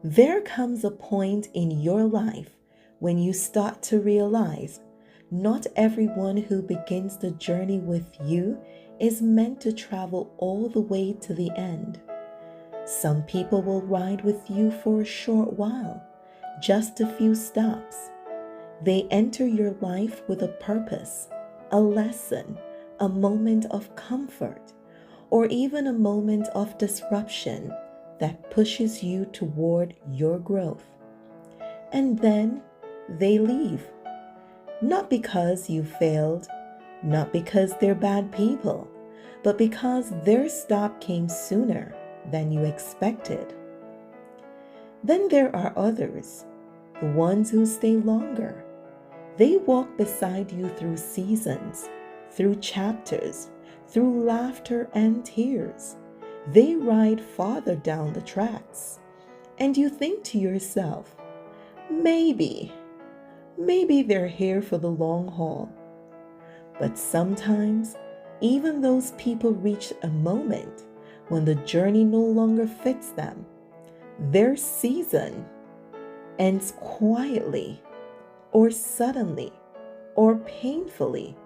There comes a point in your life when you start to realize not everyone who begins the journey with you is meant to travel all the way to the end. Some people will ride with you for a short while, just a few stops. They enter your life with a purpose, a lesson, a moment of comfort, or even a moment of disruption that pushes you toward your growth. And then they leave. Not because you failed, not because they're bad people, but because their stop came sooner than you expected. Then there are others, the ones who stay longer. They walk beside you through seasons, through chapters, through laughter and tears. They ride farther down the tracks. And you think to yourself, maybe they're here for the long haul. But sometimes, even those people reach a moment when the journey no longer fits them. Their season ends quietly, or suddenly, or painfully,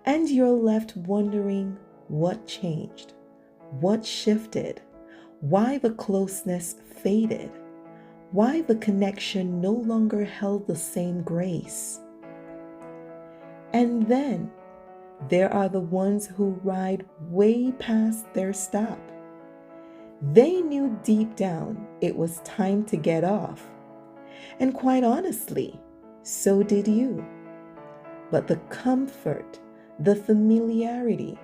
and you're left wondering what changed, what shifted, why the closeness faded, why the connection no longer held the same grace. And then there are the ones who ride way past their stop. They knew deep down it was time to get off. And quite honestly, so did you. But the comfort, the familiarity,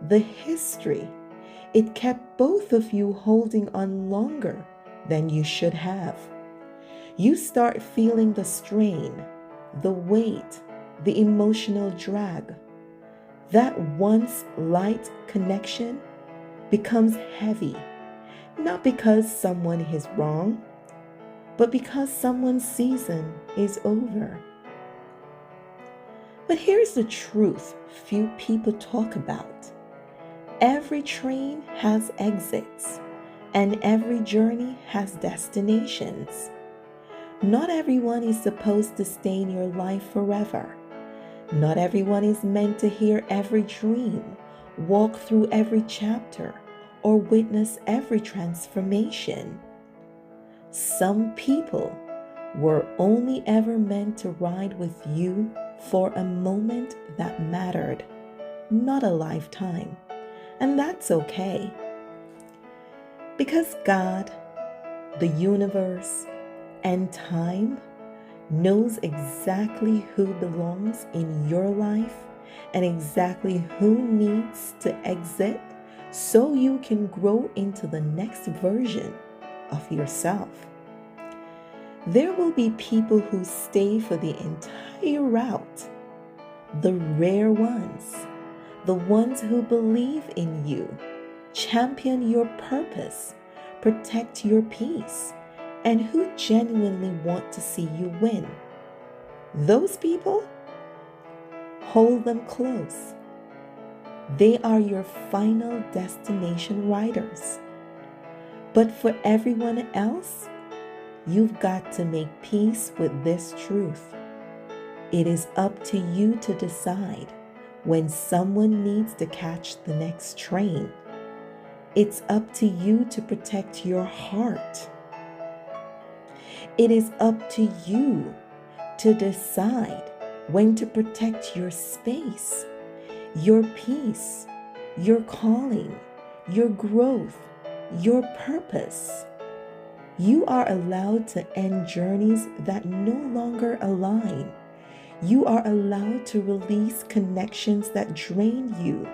the history, it kept both of you holding on longer than you should have. You start feeling the strain, the weight, the emotional drag. That once light connection becomes heavy, not because someone is wrong, but because someone's season is over. But here's the truth few people talk about. Every train has exits, and every journey has destinations. Not everyone is supposed to stay in your life forever. Not everyone is meant to hear every dream, walk through every chapter, or witness every transformation. Some people were only ever meant to ride with you for a moment that mattered, not a lifetime. And that's okay. Because God, the universe, and time knows exactly who belongs in your life and exactly who needs to exit so you can grow into the next version of yourself. There will be people who stay for the entire route, the rare ones, the ones who believe in you, champion your purpose, protect your peace, and who genuinely want to see you win. Those people, hold them close. They are your final destination riders. But for everyone else, you've got to make peace with this truth. It is up to you to decide when someone needs to catch the next train. It's up to you to protect your heart. It is up to you to decide when to protect your space, your peace, your calling, your growth, your purpose. You are allowed to end journeys that no longer align. You are allowed to release connections that drain you.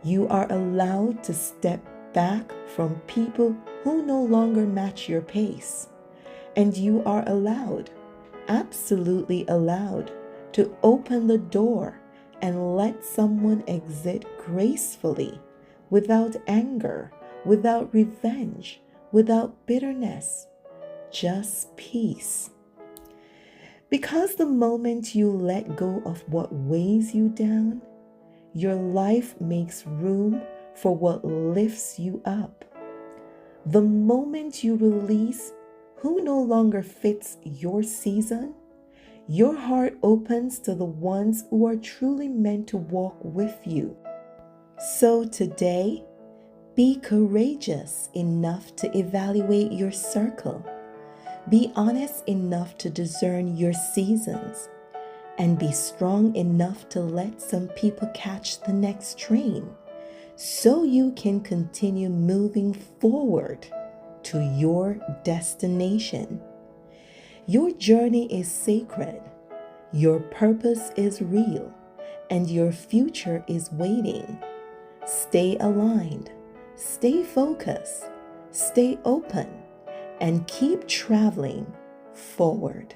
You are allowed to step back from people who no longer match your pace. And you are allowed, absolutely allowed, to open the door and let someone exit gracefully, without anger, without revenge, without bitterness, just peace. Because the moment you let go of what weighs you down, your life makes room for what lifts you up. The moment you release who no longer fits your season, your heart opens to the ones who are truly meant to walk with you. So today, be courageous enough to evaluate your circle. Be honest enough to discern your seasons. And be strong enough to let some people catch the next train so you can continue moving forward to your destination. Your journey is sacred, your purpose is real, and your future is waiting. Stay aligned, stay focused, stay open, and keep traveling forward.